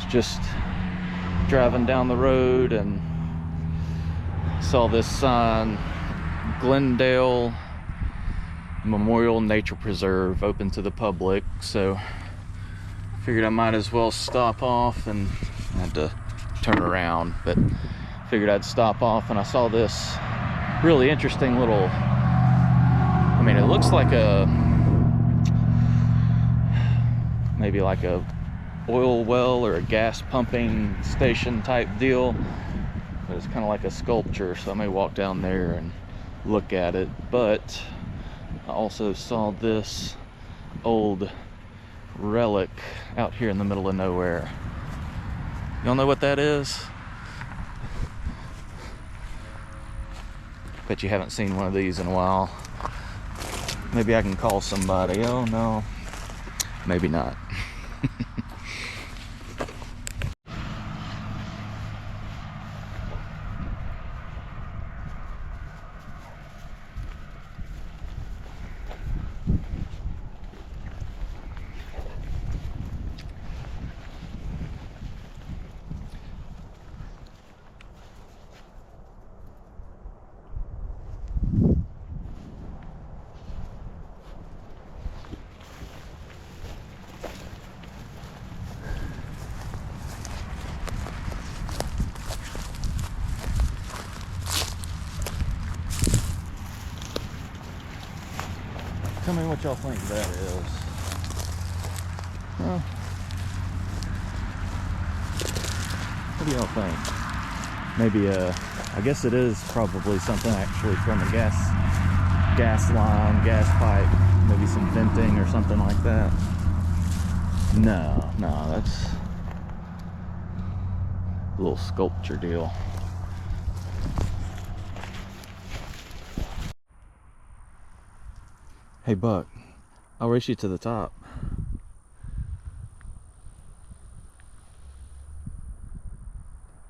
just driving down the road and saw this sign, Glendale Memorial Nature Preserve, open to the public. So figured I might as well stop off, and I had to turn around, but figured I'd stop off, and I saw this really interesting little, I mean, it looks like maybe like a oil well or a gas pumping station type deal, but it's kind of like a sculpture, so I may walk down there and look at it. But I also saw this old relic out here in the middle of nowhere. Y'all know what that is? Bet you haven't seen one of these in a while. Maybe I can call somebody. Oh no, maybe not. Tell me what y'all think that is. Well, what do y'all think? Maybe I guess it is probably something actually from a gas line, gas pipe, maybe some venting or something like that. No, that's a little sculpture deal. Hey Buck, I'll race you to the top.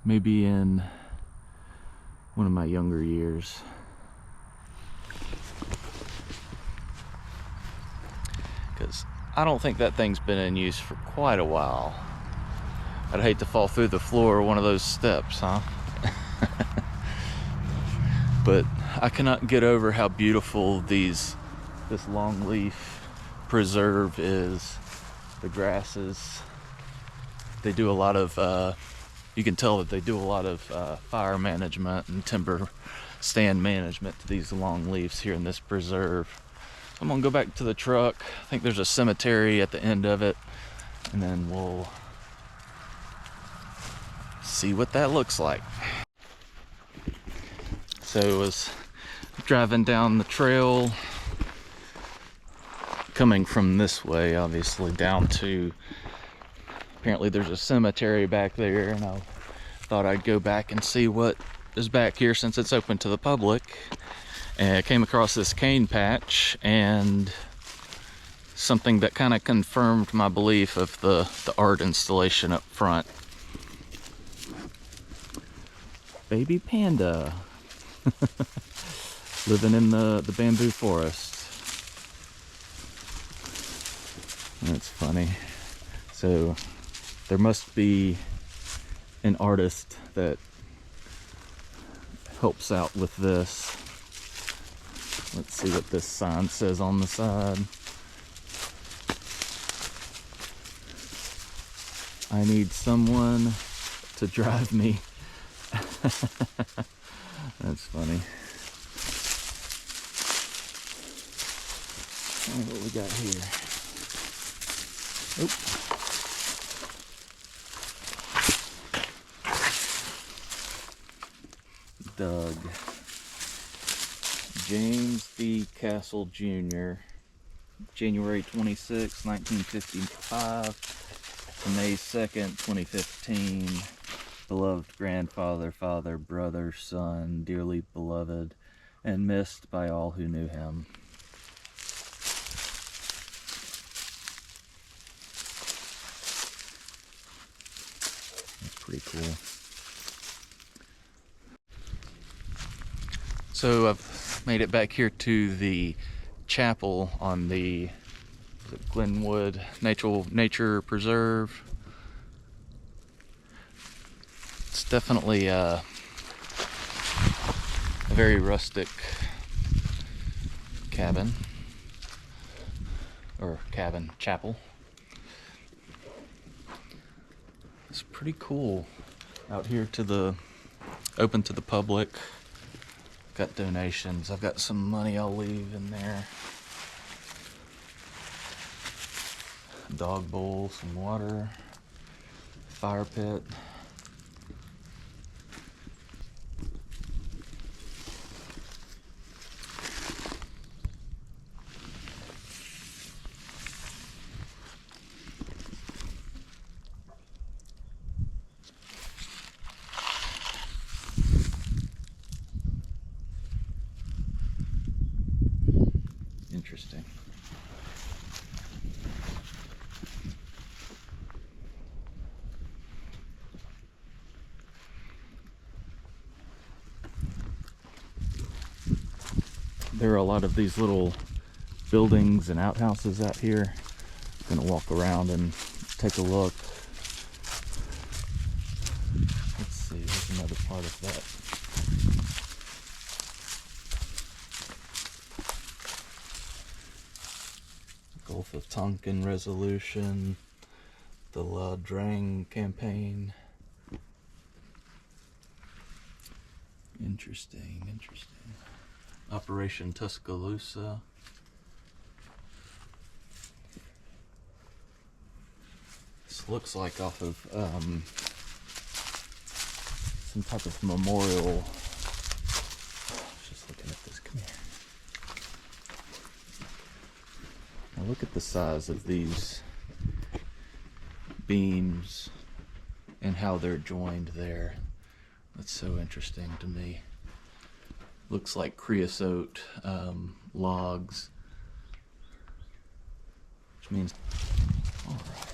Maybe in one of my younger years. Because I don't think that thing's been in use for quite a while. I'd hate to fall through the floor of one of those steps, huh? But I cannot get over how beautiful this longleaf preserve is. The grasses, they do a lot of you can tell that they do a lot of fire management and timber stand management to these longleafs here in this preserve. So I'm gonna go back to the truck. I think there's a cemetery at the end of it, and then we'll see what that looks like. So I was driving down the trail, coming from this way, obviously, down to, apparently there's a cemetery back there, and I thought I'd go back and see what is back here since it's open to the public. And I came across this cane patch and something that kind of confirmed my belief of the art installation up front. Baby panda living in the bamboo forest. That's funny. So there must be an artist that helps out with this. Let's see what this sign says on the side. I need someone to drive me. That's funny. And what we got here? Oop. Doug. James B. Castle Jr. January 26, 1955 to May 2nd, 2015. Beloved grandfather, father, brother, son, dearly beloved, and missed by all who knew him. Pretty cool. So I've made it back here to the chapel on the Glenwood Nature Preserve. definitely a very rustic cabin, or cabin chapel. It's pretty cool out here open to the public. Got donations. I've got some money I'll leave in there. Dog bowl, some water, fire pit. Interesting. There are a lot of these little buildings and outhouses out here. I'm gonna walk around and take a look. Let's see, there's another part of that. Gulf of Tonkin resolution, the La Drang campaign. Interesting, interesting. Operation Tuscaloosa. This looks like off of some type of memorial. Just looking at this. Come here. Now look at the size of these beams and how they're joined there. That's so interesting to me. Looks like creosote logs, which means, all right,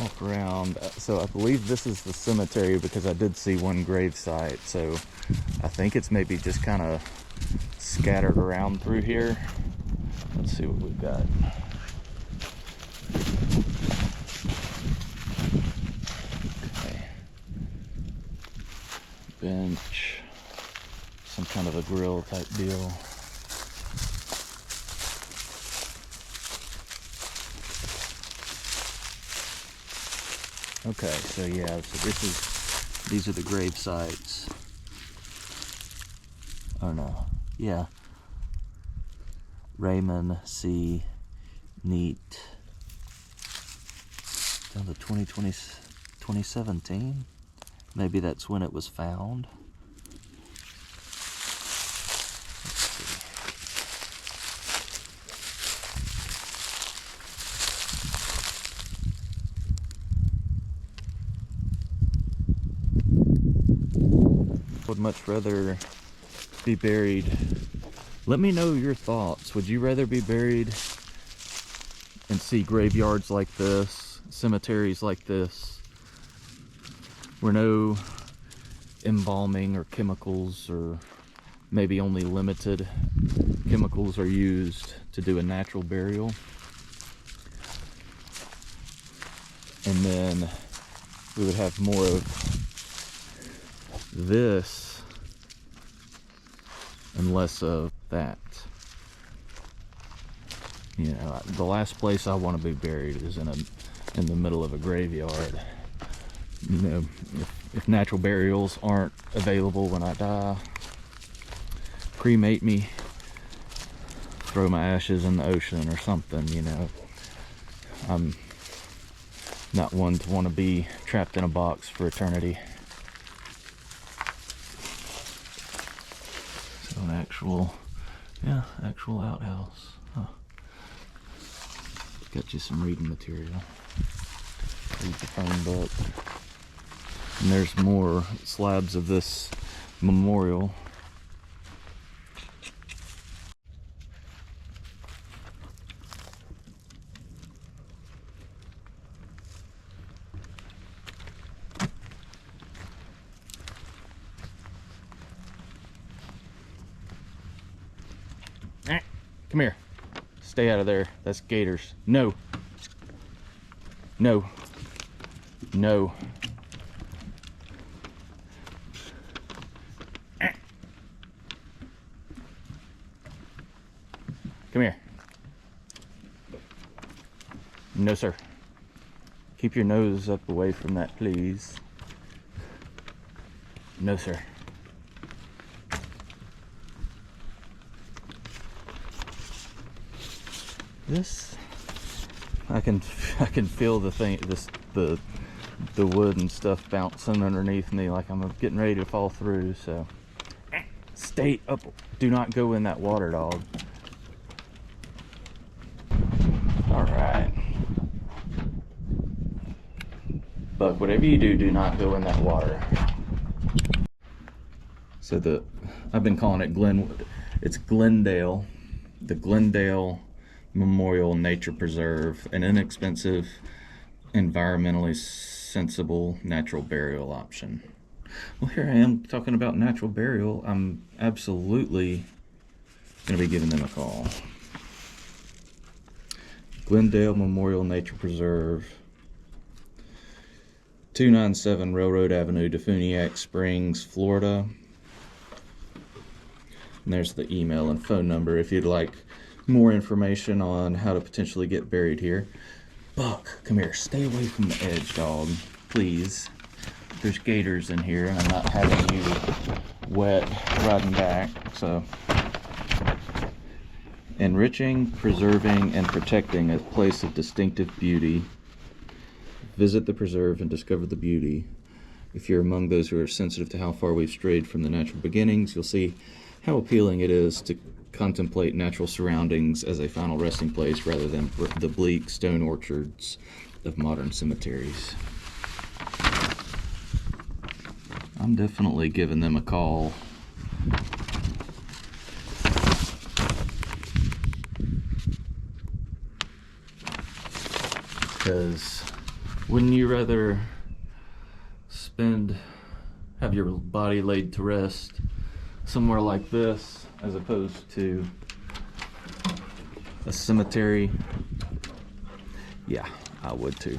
walk around. So I believe this is the cemetery because I did see one grave site. So I think it's maybe just kind of scattered around through here. Let's see what we've got. Okay. Bench. Some kind of a grill type deal. Okay, so yeah, so these are the grave sites. Oh no, yeah. Raymond C. Neat. Down to 2017? Maybe that's when it was found. Would much rather be buried. Let me know your thoughts. Would you rather be buried and see graveyards like this, cemeteries like this, where no embalming or chemicals, or maybe only limited chemicals are used to do a natural burial? And then we would have more of this and less of that. You know, the last place I want to be buried is in the middle of a graveyard. You know, if natural burials aren't available when I die, cremate me, throw my ashes in the ocean or something. You know, I'm not one to want to be trapped in a box for eternity. So an actual outhouse. Huh. Got you some reading material. Read the phone book. And there's more slabs of this memorial. Come here. Stay out of there. That's gators. No. No. No. No, sir. Keep your nose up away from that, please. No, sir. This, I can feel the thing, the wood and stuff bouncing underneath me like I'm getting ready to fall through. So stay up. Do not go in that water, dog. All right. But whatever you do, do not go in that water. So I've been calling it it's Glendale, the Glendale Memorial Nature Preserve, an inexpensive, environmentally sensible natural burial option. Well, here I am talking about natural burial. I'm absolutely going to be giving them a call. Glendale Memorial Nature Preserve, 297 Railroad Avenue, Defuniak Springs, Florida. And there's the email and phone number if you'd like more information on how to potentially get buried here. Buck, come here. Stay away from the edge, dog. Please. There's gators in here, and I'm not having you wet riding back. So, enriching, preserving, and protecting a place of distinctive beauty. Visit the preserve and discover the beauty. If you're among those who are sensitive to how far we've strayed from the natural beginnings, you'll see how appealing it is to contemplate natural surroundings as a final resting place rather than the bleak stone orchards of modern cemeteries. I'm definitely giving them a call. Because wouldn't you rather have your body laid to rest somewhere like this as opposed to a cemetery? Yeah, I would too.